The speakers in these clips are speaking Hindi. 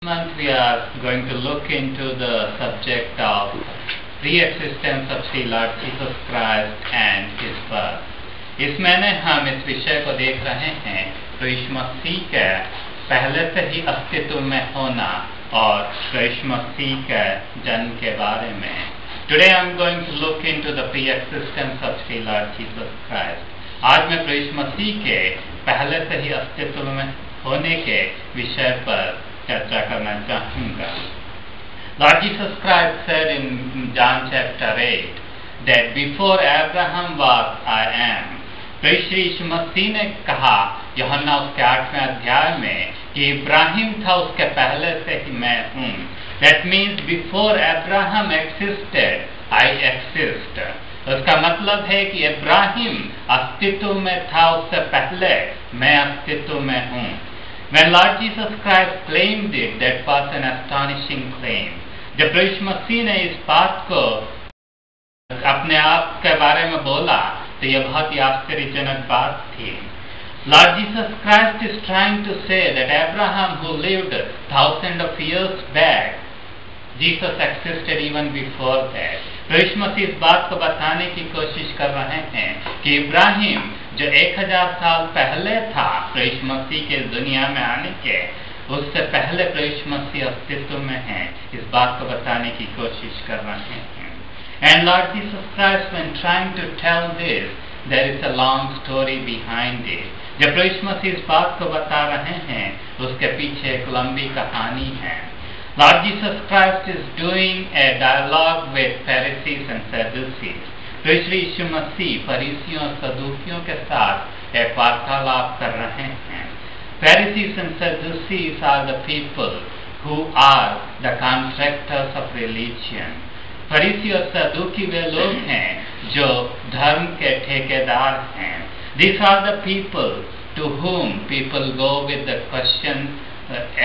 month we are going to look into the subject of pre-existence of Sri Lord Jesus Christ and His birth. इस महीने हम इस विषय को देख रहे हैं यीशु मसीह के पहले से ही अस्तित्व में होना और यीशु मसीह के जन्म के बारे में. Today I am going to look into the pre-existence of Sri Lord Jesus Christ. आज मैं यीशु मसीह के पहले से ही अस्तित्व में होने के विषय पर चर्चा करना चाहूँगा. Lord Jesus Christ said in John chapter 8 that before Abraham was, I am. तो श्री यीशु मसीह ने कहा यूहन्ना उसके 8वें अध्याय में कि इब्राहिम था उसके पहले से ही मैं हूँ. That means before Abraham existed, I exist. उसका मतलब है कि इब्राहिम अस्तित्व में था उससे पहले मैं अस्तित्व में हूँ. When Lord Jesus Christ claimed it, that was an astonishing claim. जब यीशु मसीह ने इस बात को अपने आप के बारे में बोला तो यह बहुत ही आश्चर्यजनक बात थी. Lord Jesus Christ is trying to say that Abraham, who lived thousands of years back, Jesus existed even before that. यीशु मसीह इस बात को बताने की कोशिश कर रहे हैं कि इब्राहिम जो 1000 साल पहले था यीशु मसीह के दुनिया में आने के, उससे पहले यीशु मसीह अस्तित्व में है. इस बात को बताने की कोशिश कर रहे हैं. And Lord Jesus Christ, when trying to tell this, there is a long story behind it. जब यीशु मसीह इस बात को बता रहे हैं उसके पीछे एक लंबी कहानी है. Lord Jesus Christ is doing a dialogue with Pharisees and Sadducees. तो श्री यीशु मसीह फरीसियों और सदूकियों के साथ एक वार्तालाप कर रहे हैं. Pharisees and Sadducees are the people who are the contractors of religion. फरीसी और सदूकी वे लोग हैं जो धर्म के ठेकेदार हैं. These are the people to whom people go with the question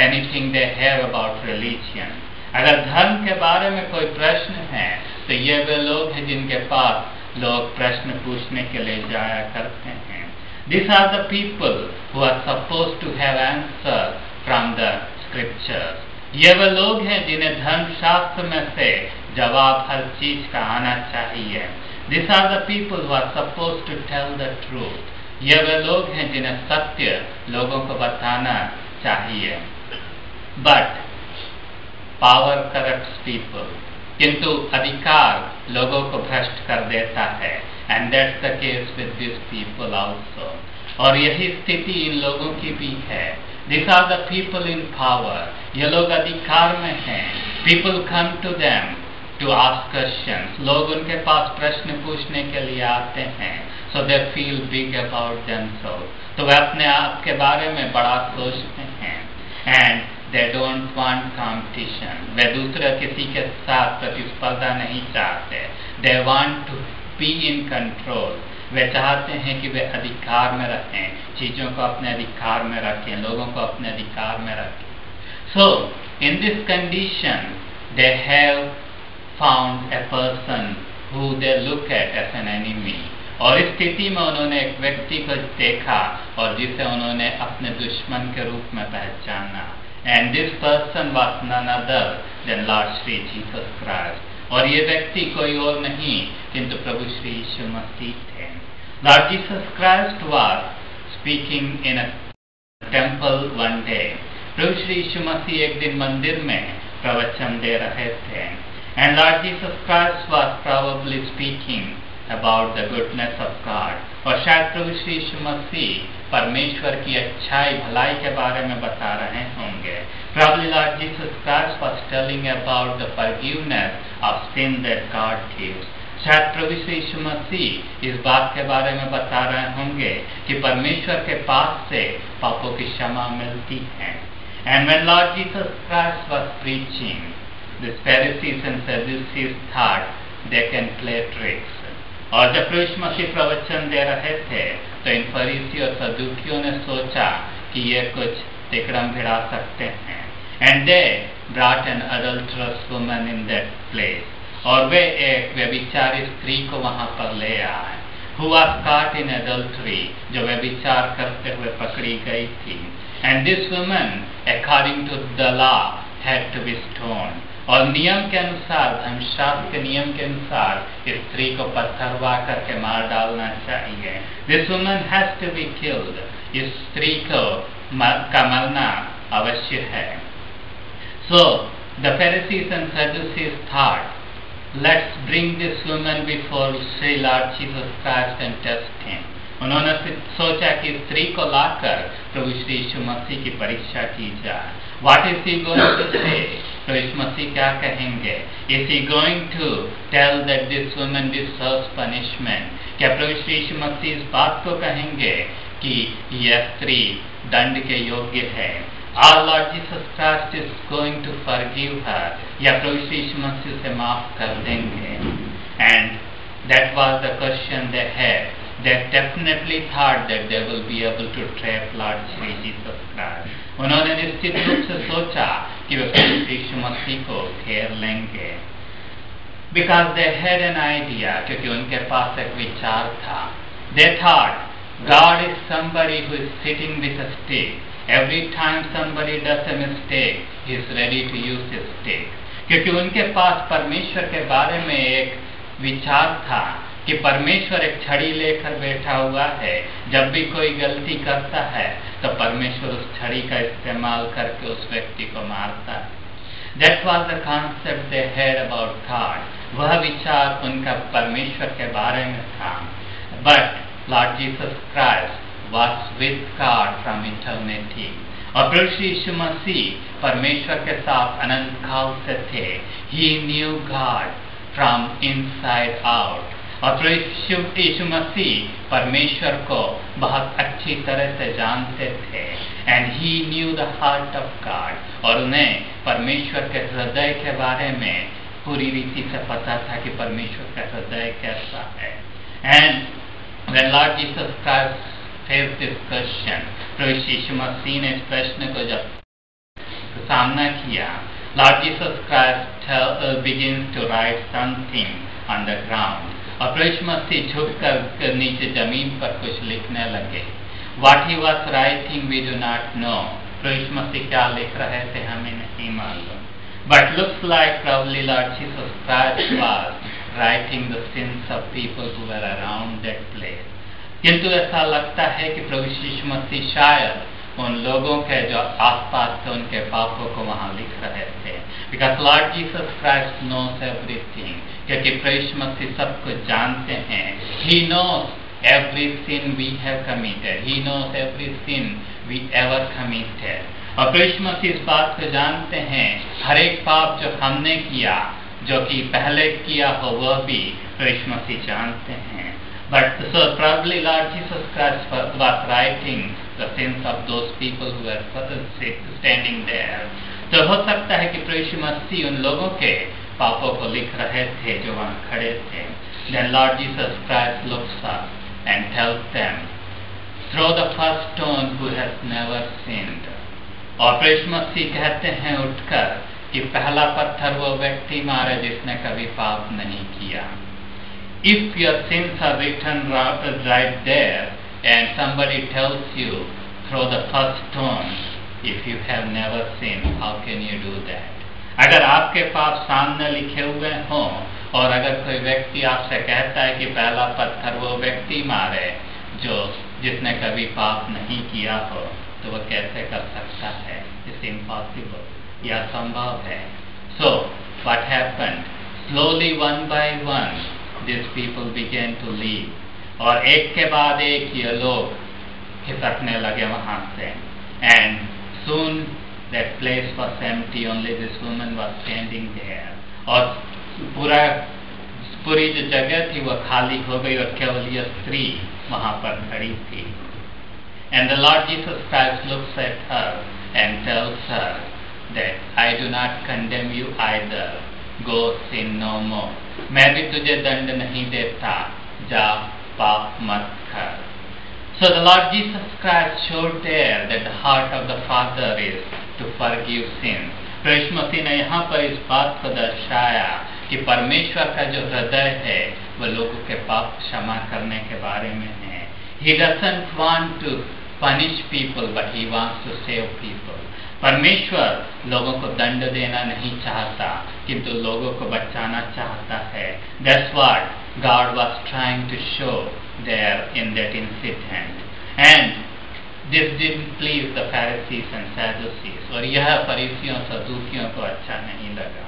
anything they have about religion. अगर धर्म के बारे में कोई प्रश्न है तो ये वे लोग हैं जिनके पास लोग प्रश्न पूछने के लिए जाया करते हैं. These are the people who are supposed to have answer from the scriptures. ये वे लोग हैं जिन्हें धर्मशास्त्र में से जवाब हर चीज का आना चाहिए. These are the people who are supposed to tell the truth. ये वे लोग हैं जिन्हें सत्य लोगों को बताना चाहिए. But power corrupts people. किंतु अधिकार लोगों को भ्रष्ट कर देता है. And that's the case with these people also. और यही स्थिति इन लोगों की भी है. These are the people in power. ये लोग अधिकार में हैं. People come to them to ask questions. लोग उनके पास प्रश्न पूछने के लिए आते हैं. So they feel big about themselves. तो वे अपने आप के बारे में बड़ा सोचते हैं. And they don't want competition. वे दूसरे किसी के साथ प्रतिस्पर्धा नहीं चाहते. They want to be in control. वे चाहते हैं कि वे अधिकार में रहें, चीजों को अपने अधिकार में रखें, लोगों को अपने अधिकार में रखें. So in this condition they have found a person who they look at as an enemy. और इस स्थिति में उन्होंने एक व्यक्ति को देखा और जिसे उन्होंने अपने दुश्मन के रूप में पहचाना. And this person was none other than Lord Shri Jesus Christ. और ये व्यक्ति कोई और नहीं किंतु प्रभु श्री यीशु मसीह थे. Lord Jesus Christ was speaking in a temple one day. प्रभु श्री यीशु मसीह एक दिन मंदिर में प्रवचन दे रहे थे. And Lord Jesus Christ was probably speaking about the goodness of God. और शायद प्रभु श्री यीशु मसीह परमेश्वर की अच्छाई भलाई के बारे में बता रहे होंगे. Probably Lord Jesus Christ was telling about the forgiveness of sin that God gives. शायद प्रभु श्री यीशु मसीह इस बात के बारे में बता रहे होंगे कि परमेश्वर के पास से पापों की क्षमा मिलती है. And when Lord Jesus Christ was preaching, the Pharisees and Sadducees thought they can play tricks. और जब यीशु मसीह प्रवचन दे रहे थे तो इन फरीसी और सदूकियों ने सोचा कि ये कुछ तिकड़म भिड़ा सकते हैं. And they brought an adulterous woman in that place. और वे एक व्यभिचारी स्त्री को वहां पर ले आए. Who was caught in adultery, जो व्यभिचार करते हुए पकड़ी गई थी. And this woman, according to the law, had to be stoned. और नियम के अनुसार, धर्मशास्त्र के नियम के अनुसार इस स्त्री को पत्थरवा करके मार डालना चाहिए. This woman has to be killed. इस स्त्री को का मरना अवश्य है. So the Pharisees and Sadducees thought, let's bring this woman before Sri Lord Jesus Christ and test him. उन्होंने सोचा कि स्त्री को लाकर प्रभु श्री यीशु मसीह की परीक्षा की जाए. What is he going to say? प्रभु यीशु मसीह क्या कहेंगे? Is he going to tell that this woman deserves punishment? क्या प्रभु श्री यीशु मसीह इस बात को कहेंगे कि यह स्त्री दंड के योग्य है? Our Lord Jesus Christ is going to forgive her. या प्रभु श्री यीशु मसीह उसे माफ कर देंगे? And that was the question they had. They definitely thought that they will be able to trap Lord Shri Jesus Christ. उन्होंने निश्चित रूप से सोचा कि वे प्रभु श्री यीशु मसीह को घेर लेंगे. Because they had an idea, क्योंकि उनके पास एक विचार था. They thought God is somebody who is sitting with a stick. Every time somebody does a mistake, he is ready to use his stick. क्योंकि उनके पास परमेश्वर के बारे में एक विचार था कि परमेश्वर एक छड़ी लेकर बैठा हुआ है. जब भी कोई गलती करता है तो परमेश्वर उस छड़ी का इस्तेमाल करके उस व्यक्ति को मारता है. That was the concept they had about God. वह विचार उनका परमेश्वर के बारे में था. But Lord Jesus Christ was with God from eternity. और प्रभु श्री यीशु मसीह परमेश्वर के साथ अनंत काल से थे. He knew God from inside out. और प्रभु यीशु मसीह परमेश्वर को बहुत अच्छी तरह से जानते थे. And he knew the heart of God. और उन्हें परमेश्वर के हृदय के बारे में पूरी रीति से पता था कि परमेश्वर का हृदय कैसा है. And when Lord Jesus Christ faced this question, प्रभु यीशु मसीह ने इस प्रश्न को जब सामना किया, Lord Jesus Christ begins to write something on the ground. और प्रभु यीशु मसीह झुककर नीचे जमीन पर कुछ लिखने लगे. What he was writing we do not know. प्रभु यीशु मसीह क्या लिख रहे थे हमें नहीं मालूम. But looks like probably Lord Jesus Christ was writing the sins of people who were around that place. किंतु ऐसा लगता है कि प्रभु यीशु मसीह शायद उन लोगों के जो आसपास थे उनके पापों को वहाँ लिख रहे थे. Because Lord Jesus Christ knows everything. क्योंकि प्रभु यीशु मसीह सब कुछ जानते हैं. He knows every sin we have committed. He knows every sin we ever committed. और प्रभु यीशु मसीह इस बात को जानते हैं, हर एक पाप जो हमने किया, जो कि पहले किया हो वह भी प्रभु यीशु मसीह जानते हैं. But so probably Lord Jesus Christ was writing the sins of those people who were standing there. तो हो सकता है कि प्रभु यीशु मसीह उन लोगों के पापों को लिख रहे थे जो वहाँ खड़े थे. Then Lord Jesus Christ looks up and tells them, throw the first stone who has never sinned. और प्रभु यीशु मसीह कहते हैं उठकर कि पहला पत्थर वो व्यक्ति मारे जिसने कभी पाप नहीं किया. If your sins are written right there and somebody tells you throw the first stone, if you have never sinned, how can you do that? अगर आपके पाप सामने लिखे हुए हों और अगर कोई व्यक्ति आपसे कहता है कि पहला पत्थर वो व्यक्ति मारे जो जिसने कभी पाप नहीं किया हो, तो वह कैसे कर सकता है? It's impossible. यह असंभव है. So what happened? Slowly one by one these people began to leave. और एक के बाद एक ये लोग खिसकने लगे वहाँ से. And soon that place was empty. Only this woman was standing there. और पूरी जो जगह थी वह खाली हो गई और केवल यह स्त्री वहाँ पर खड़ी थी. And the Lord Jesus Christ looks at her and tells her that I do not condemn you either. Go sin no more. मैं भी तुझे दंड नहीं देता, जा पाप मत कर. So the Lord Jesus Christ showed there that the heart of the Father is to forgive sins. प्रभु यीशु मसीह ने यहाँ पर इस बात को दर्शाया कि परमेश्वर का जो हृदय है वह लोगों के पाप क्षमा करने के बारे में है. He doesn't want to punish people, but he wants to save people. परमेश्वर लोगों को दंड देना नहीं चाहता, किंतु लोगों को बचाना चाहता है. That's what God was trying to show there in that incident. And this didn't please the Pharisees and Sadducees. और यह फरीसियों सदूकियों को अच्छा नहीं लगा.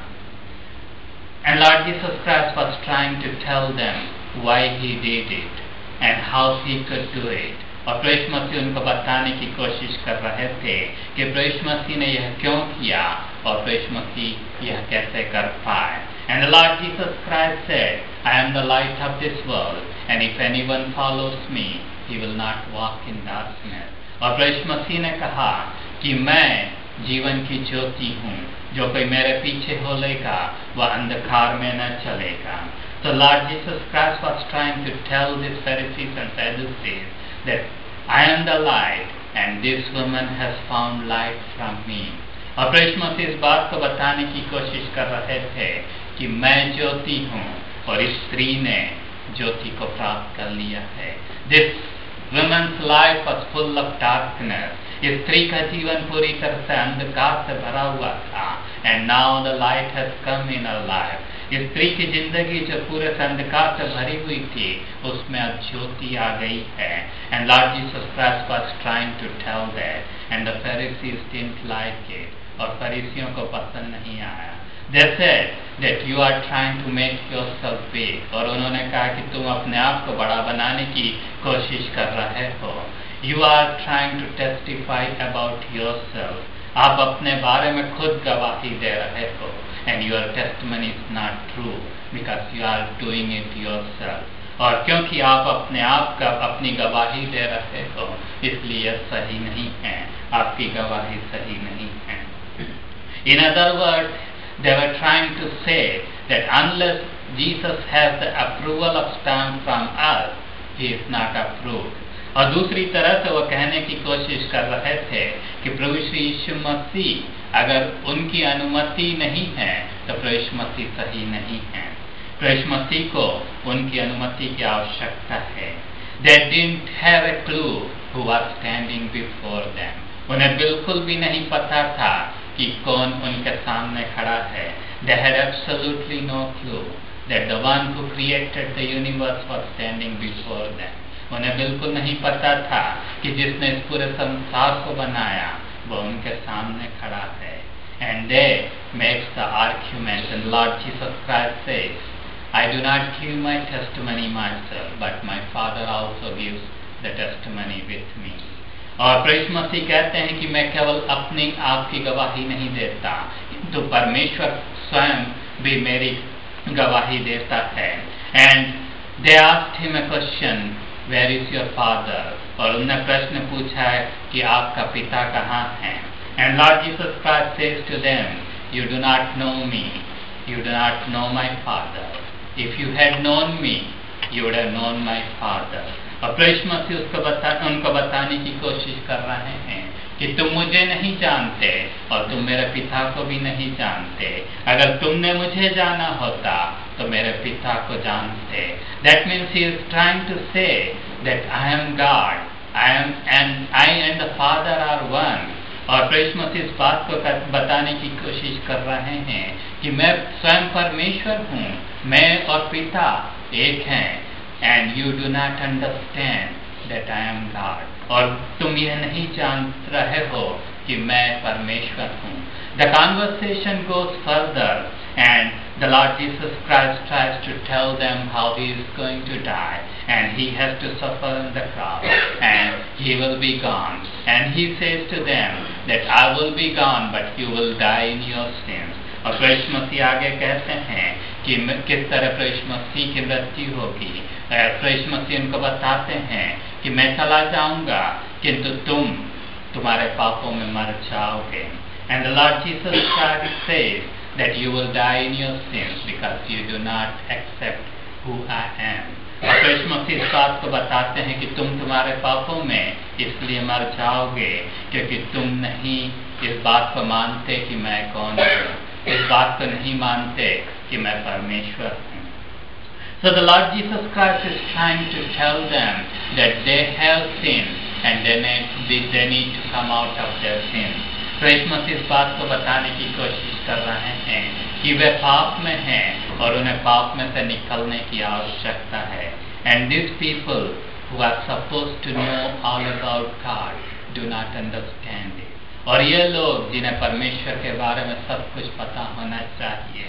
And Lord Jesus Christ was trying to tell them why He did it and how He could do it. और प्रभु यीशु मसीह उनको बताने की कोशिश कर रहे थे कि प्रभु यीशु मसीह ने यह क्यों किया और प्रभु यीशु मसीह यह कैसे कर पाए. And the Lord Jesus Christ said, I am the light of this world, and if anyone follows me, he will not walk in darkness. और प्रभु यीशु मसीह ने कहा कि मैं जीवन की ज्योति हूँ, जो कोई मेरे पीछे हो लेगा वह अंधकार में न चलेगा. So Lord Jesus Christ was trying to tell these Pharisees and Sadducees that I am the light and this woman has found light from me. और प्रभु यीशु मसीह इस बात को बताने की कोशिश कर रहे थे कि मैं ज्योति हूँ और इस स्त्री ने ज्योति को प्राप्त कर लिया है. This woman's life was full of darkness. इस स्त्री का जीवन पूरी तरह से अंधकार से भरा हुआ था. And now the light has come in her life. इस स्त्री की जिंदगी जो पूरे से अंधकार से भरी हुई थी, उसमें अब ज्योति आ गई है. And Lord Jesus Christ was trying to tell that, and the Pharisees didn't like it. और फरीसियों को पसंद नहीं आया. They said that you are trying to make yourself big. और उन्होंने कहा कि तुम अपने आप को बड़ा बनाने की कोशिश कर रहे हो. You are trying to testify about yourself. आप अपने बारे में खुद गवाही दे रहे हो. And your testimony is not true because you are doing it yourself. और क्योंकि आप अपने आप का अपनी गवाही दे रहे हो, इसलिए यह सही नहीं है. आपकी गवाही सही नहीं है. In other words, they were trying to say that unless Jesus has the approval of stamp from us, He is not approved. और दूसरी तरह से वो कहने की कोशिश कर रहे थे कि प्रभु श्री यीशु मसीह अगर उनकी अनुमति नहीं है तो प्रभु यीशु मसीह सही नहीं है. प्रभु यीशु मसीह को उनकी अनुमति की आवश्यकता है. They didn't have a clue who was standing before them. उन्हें बिल्कुल भी नहीं पता था कि कौन उनके सामने खड़ा है. They had absolutely no clue that the one who created the universe was standing before them. उन्हें बिल्कुल नहीं पता था कि जिसने इस पूरे संसार को बनाया वो उनके सामने खड़ा है. And they makes the argument, and Lord Jesus Christ says, I do not give my testimony myself, but my Father also gives the testimony with me. और प्रभु यीशु मसीह कहते हैं कि मैं केवल अपनी आप की गवाही नहीं देता, तो परमेश्वर स्वयं भी मेरी गवाही देता है. And they asked him a question, where is your father? और उन्होंने प्रश्न पूछा है कि आपका पिता कहाँ है. And Lord Jesus Christ says to them, you do not know me, you do not know my Father. If you had known me, you would have known my Father. और प्रभु यीशु मसीह उनको बताने की कोशिश कर रहे हैं कि तुम मुझे नहीं जानते और तुम मेरे पिता को भी नहीं जानते. अगर तुमने मुझे जाना होता तो मेरे पिता को जानते. That means he is trying to say that I am God, I and the Father are one. और प्रभु यीशु मसीह इस बात को बताने की कोशिश कर रहे हैं कि मैं स्वयं परमेश्वर हूँ, मैं और पिता एक हैं. And you do not understand that I am God. और तुम यह नहीं जान रहे हो कि मैं परमेश्वर हूँ. The conversation goes further, and the Lord Jesus Christ tries to tell them how He is going to die, and He has to suffer on the cross, and He will be gone. And He says to them that I will be gone, but you will die in your sins. और प्रभु यीशु मसीह आगे कहते हैं कि किस तरह प्रभु यीशु मसीह की मृत्यु होगी. प्रभु यीशु मसीह उनको बताते हैं कि मैं चला जाऊंगा किंतु तुम्हारे पापों में मर जाओगे. And the Lord Jesus Christ says that you will die in your sins because you do not accept who I am. और प्रभु यीशु मसीह इस बात को बताते हैं कि तुम तुम्हारे पापों में इसलिए मर जाओगे क्योंकि तुम नहीं इस बात को मानते कि मैं कौन हूँ, इस बात को नहीं मानते कि मैं परमेश्वर हूँ. So the Lord Jesus Christ is trying to tell them that they have sinned and they need to come out of their sins. प्रभु मसीह इस बात को बताने की कोशिश कर रहे हैं कि वे पाप में हैं और उन्हें पाप में से निकलने की आवश्यकता है। And this people who are supposed to know all about God do not understand it. और ये लोग जिन्हें परमेश्वर के बारे में सब कुछ पता होना चाहिए,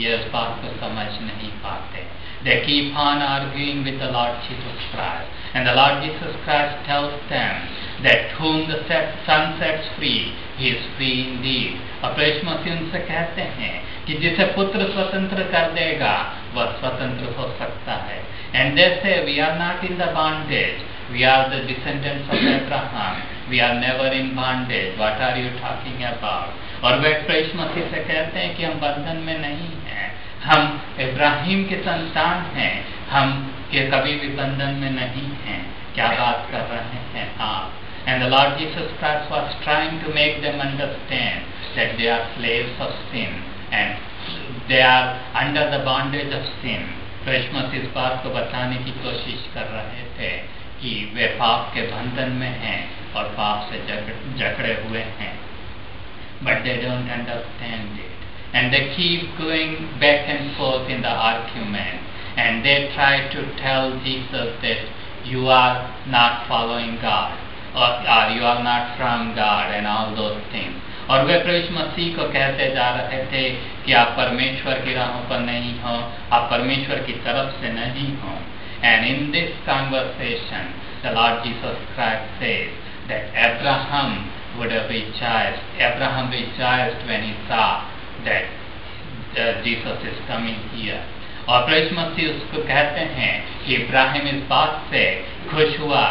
ये इस बात को समझ नहीं पाते। They keep on arguing with the Lord Jesus Christ, and the Lord Jesus Christ tells them that whom the Son sets free, he is free indeed. और प्रभु मसीह उनसे कहते हैं कि जिसे पुत्र स्वतंत्र कर देगा वह स्वतंत्र हो सकता है। And they say we are not in the bondage, we are the descendants of Abraham, we are never in bondage. What are you talking about? और वे प्रभु मसीह से कहते हैं कि हम बंधन में नहीं हैं, हम इब्राहिम के संतान हैं, हम के कभी भी बंधन में नहीं हैं। क्या बात कर रहे हैं आप? And the Lord Jesus Christ was trying to make them understand that they are slaves of sin and they are under the bondage of sin. प्रभु मसीह इस बात को बताने की कोशिश कर रहे थे कि वे पाप के बंधन में हैं और पाप से जकड़े हुए हैं। But they don't understand it. And they keep going back and forth in the argument. And they try to tell Jesus that you are not following God, or you are not from God and all those things. और वे प्रभु मसीह को कहते जा रहे थे कि आप परमेश्वर की राहों पर नहीं हो, आप परमेश्वर की तरफ से नहीं हो। And in this conversation, the Lord Jesus Christ says that Abraham would have rejoiced. Abraham rejoiced when he saw that Jesus is coming here. और प्रभु मसीह उसको कहते हैं कि इब्राहिम इस बात से खुश हुआ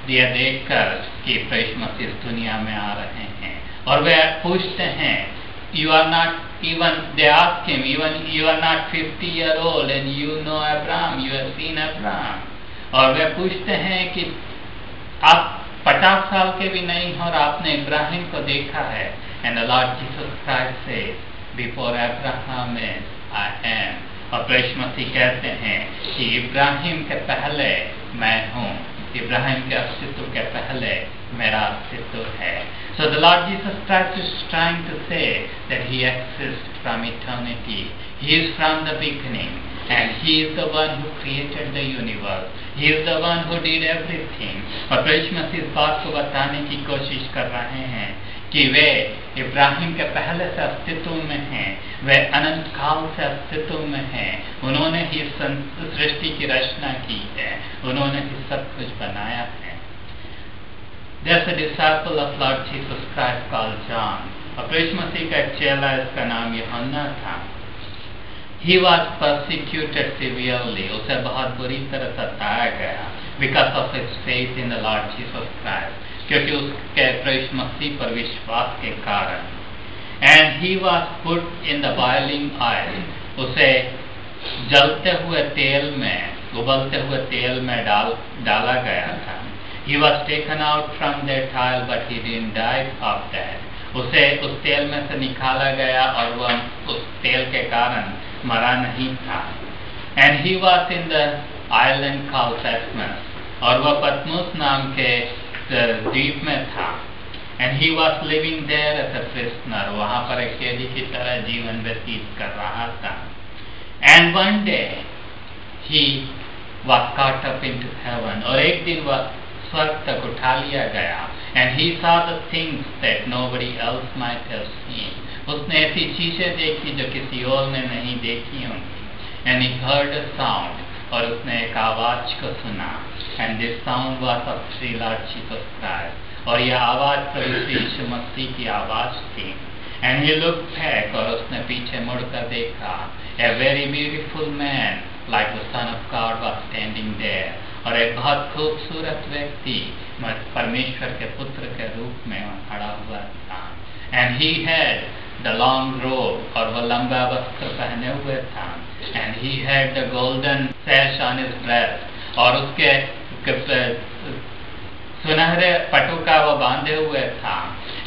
यह देखकर कि प्रभु मसीह इस दुनिया में आ रहे हैं। और वे पूछते हैं, you are not even, they ask him, even you are not 50 years old and you know Abraham, you have seen Abraham. और वे पूछते हैं कि आप 50 साल के भी नहीं हो और आपने इब्राहिम को देखा है। And the Lord Jesus Christ says, before Abraham is, I am. और प्रभु मसीह कहते हैं कि इब्राहिम के पहले मैं हूँ, इब्राहिम के अस्तित्व के पहले मेरा अस्तित्व है। So the Lord Jesus Christ is trying to say that He exists from eternity. He is from the beginning, and He is the one who created the universe. He is the one who did everything. और प्रभु मसीह इस बात को बताने की कोशिश कर रहे हैं कि वे इब्राहिम के पहले से अस्तित्व में हैं, वे अनंत काल से अस्तित्व में हैं। उन्होंने ही सृष्टि की रचना की है, उन्होंने ही सब कुछ बनाया है। There's a disciple of Lord Jesus Christ called John. और प्रभु मसीह का एक चेला, इसका नाम यूहन्ना था। He was persecuted severely. उसे बहुत बुरी तरह सताया गया because of his faith in the Lord Jesus Christ, क्योंकि उसके प्रभु मसीह पर विश्वास के कारण। And he was put in the boiling oil. उसे जलते हुए तेल में, उबलते हुए तेल में डाला गया था। He was taken out from that oil, but he didn't die of that. उसे उस तेल में से निकाला गया और वह उस तेल के कारण मरा नहीं था। And he was in the island called Patmos. और वह पतमुस नाम के द्वीप में था। And he was living there as a prisoner. वहाँ पर एक कैदी की तरह जीवन व्यतीत कर रहा था। And one day he was caught up into heaven. और एक दिन वह स्वर्ग तक उठा लिया गया। And he saw the things that nobody else might have seen. उसने ऐसी चीजें देखी जो किसी और ने नहीं देखी होंगी। And he heard a sound. और उसने एक आवाज को सुना। And this sound was of the Lord Jesus Christ. और यह आवाज प्रभु यीशु मसीह की आवाज थी। And he looked back. और उसने पीछे मुड़कर देखा। A very beautiful man like the Son of God was standing there. और एक बहुत खूबसूरत व्यक्ति परमेश्वर के पुत्र के रूप में खड़ा हुआ था। And he had the long robe. और वह लंबा वस्त्र पहने हुए था। And he had the golden sash on his breast. और उसके सुनहरे पटुका वो बांधे हुए था।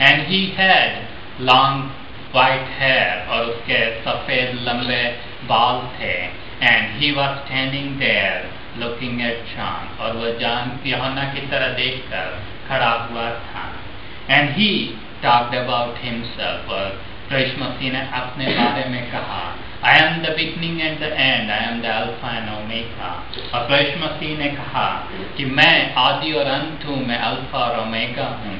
And he had long white hair. और उसके सफेद लंबे बाल थे। And he was standing there looking at John. और वह यूहन्ना की तरह देखकर खड़ा हुआ था। And he talked about himself, और प्रभु मसीह ने अपने बारे में कहा, I am the beginning and the end, I am the alpha and omega। और प्रभु मसीह ने कहा कि मैं आदि और अंत हूँ, मैं अल्फा और ओमेगा हूँ।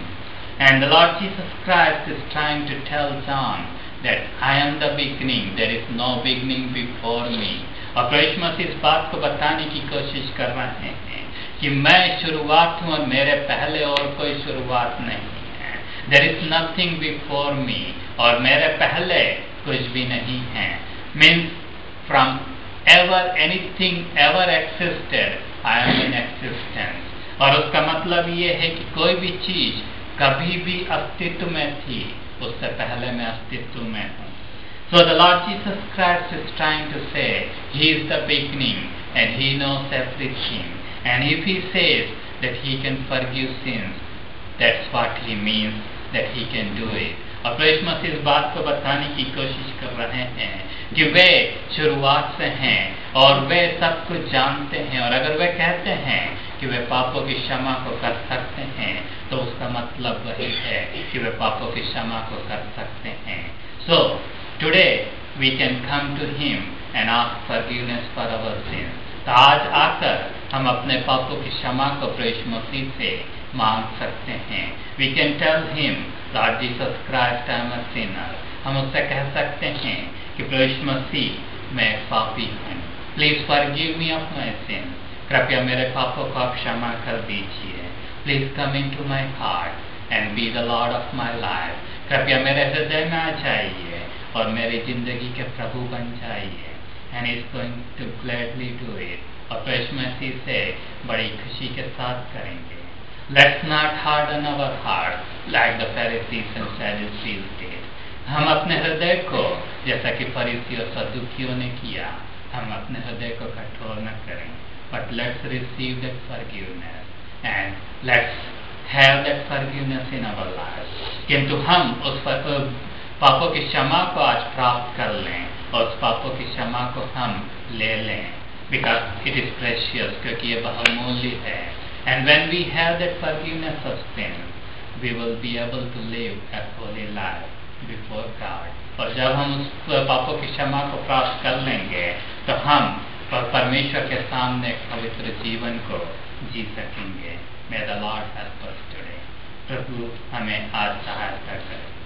And the Lord Jesus Christ is trying to tell John that I am the beginning, there is no beginning before me। और प्रभु मसीह इस बात को बताने की कोशिश कर रहे हैं कि मैं शुरुआत हूँ और मेरे पहले और कोई शुरुआत नहीं है। There is nothing before me, और मेरे पहले कुछ भी नहीं है। Means from ever anything ever existed, I am in existence। और उसका मतलब ये है कि कोई भी चीज कभी भी अस्तित्व में थी, उससे पहले मैं अस्तित्व में हूँ। So the Lord Jesus Christ is trying to say He is the beginning and He knows everything, and if He says that He can forgive sins, that's what He means that He can do it। और प्रभु मसीह इस बात को बताने की कोशिश कर रहे हैं कि वे शुरुआत से हैं और वे सब कुछ जानते हैं, और अगर वे कहते हैं कि वे पापों की क्षमा को कर सकते हैं, तो उसका मतलब वही है कि वे पापों की क्षमा को कर सकते हैं। So today we can come to Him and ask forgiveness for our sins। तो आज आकर हम अपने पापों की क्षमा को प्रभु मसीह से मांग सकते हैं। We can tell Him, Lord Jesus Christ, I am a sinner। हम उससे कह सकते हैं कि प्रभु मसीह मैं एक पापी हूँ, please forgive me of my sin। कृपया मेरे पापों को आप क्षमा कर दीजिए। Please come into my heart and be the Lord of my life। कृपया मेरे हृदय में आ जाइए और मेरी जिंदगी के प्रभु बन जाइए। And He is going to gladly do it। और प्रभु मसीह से बड़ी खुशी के साथ करेंगे। Let's not harden our heart like the Pharisees and Sadducees did। हम अपने हृदय को, जैसा कि फरीसी और सदुकियों ने किया, हम अपने हृदय को कठोर न करें, but let's receive that forgiveness and let's have that forgiveness in our lives। किंतु हम उस पापों की क्षमा को आज प्राप्त कर लें और उस पापों की क्षमा को हम ले लें, because it is precious, क्योंकि ये बहुमूल्य है। And when we have that forgiveness of sin, we will be able to live a holy life before God। और जब हम उस पापों की क्षमा को प्राप्त कर लेंगे, तो हम परमेश्वर के सामने पवित्र जीवन को जी सकेंगे। May the Lord help us today। प्रभु हमें आज सहायता करें।